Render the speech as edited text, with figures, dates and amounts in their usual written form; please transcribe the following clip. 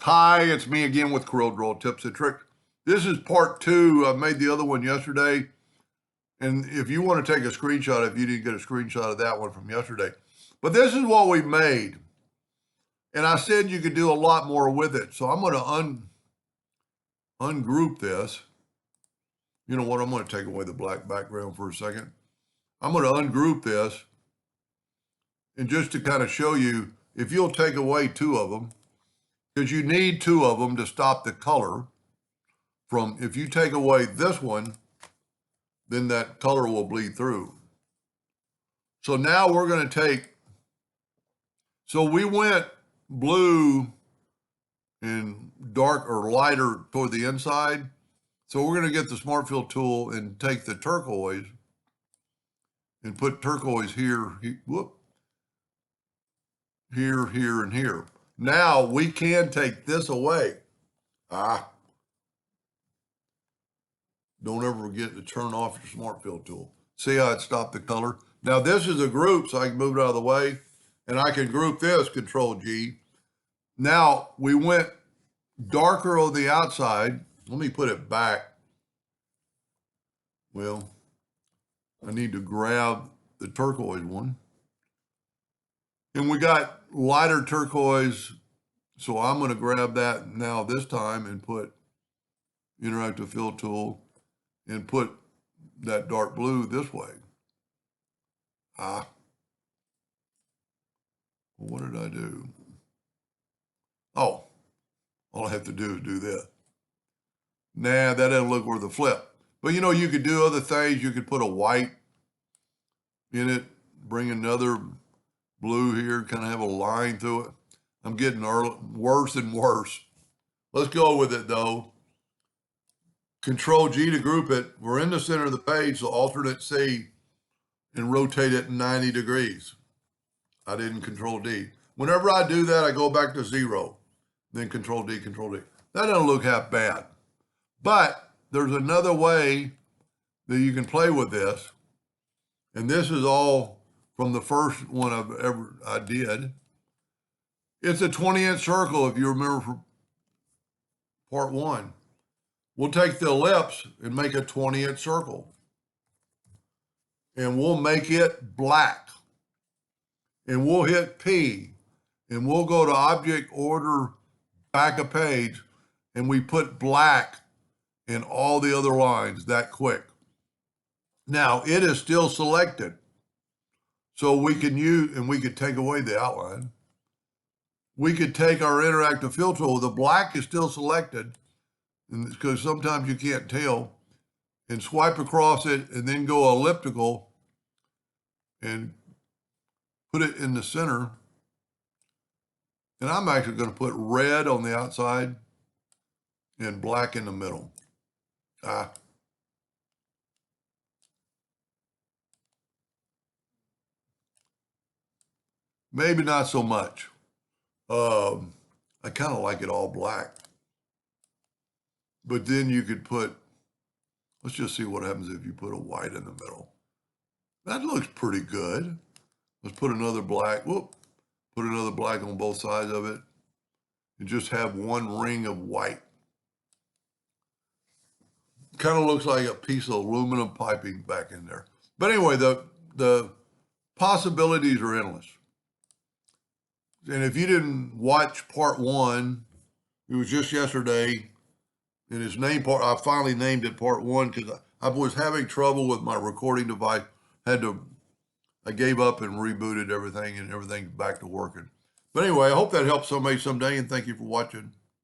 Hi, it's me again with Corel Draw Tips and Tricks. This is part two. I made the other one yesterday. And if you want to take a screenshot, if you didn't get a screenshot of that one from yesterday. But this is what we made. And I said you could do a lot more with it. So I'm going to ungroup this. You know what? I'm going to take away the black background for a second. I'm going to ungroup this. And just to kind of show you, if you'll take away two of them, because you need two of them to stop the color from, if you take away this one, then that color will bleed through. So now we're going to take, so we went blue and dark or lighter toward the inside. So we're going to get the Smart Fill tool and take the turquoise and put turquoise here, here, here, and here. Now we can take this away. Don't ever forget to turn off your Smart Fill tool. See how it stopped the color? Now this is a group, so I can move it out of the way, and I can group this, Control G. Now we went darker on the outside. Let me put it back. Well, I need to grab the turquoise one. And we got lighter turquoise, so I'm going to grab that now this time and put Interactive Fill tool and put that dark blue this way. Well, what did I do? Oh, all I have to do is do this. Nah, that doesn't look worth a flip. But you know, you could do other things. You could put a white in it, bring another blue here, kind of have a line through it. I'm getting worse and worse. Let's go with it though. Control G to group it. We're in the center of the page, so alternate C and rotate it 90 degrees. I didn't Control D. Whenever I do that, I go back to 0. Then Control D, Control D. That doesn't look half bad. But there's another way that you can play with this. And this is all from the first one I did. It's a 20-inch circle, if you remember from part one. We'll take the ellipse and make a 20-inch circle. And we'll make it black. And we'll hit P. And we'll go to Object, Order, Back a Page. And we put black in all the other lines that quick. Now, it is still selected. So we can use, and we could take away the outline. We could take our Interactive Fill tool. The black is still selected, because sometimes you can't tell, and swipe across it and then go elliptical and put it in the center. And I'm actually going to put red on the outside and black in the middle. Maybe not so much. I kind of like it all black. But then you could put, let's just see what happens if you put a white in the middle. That looks pretty good. Let's put another black, put another black on both sides of it. And just have one ring of white. Kind of looks like a piece of aluminum piping back in there. But anyway, the possibilities are endless. And if you didn't watch part one, it was just yesterday, and it's named part, I finally named it part one because I was having trouble with my recording device. I gave up and rebooted everything, and everything's back to working. But anyway, I hope that helps somebody someday, and thank you for watching.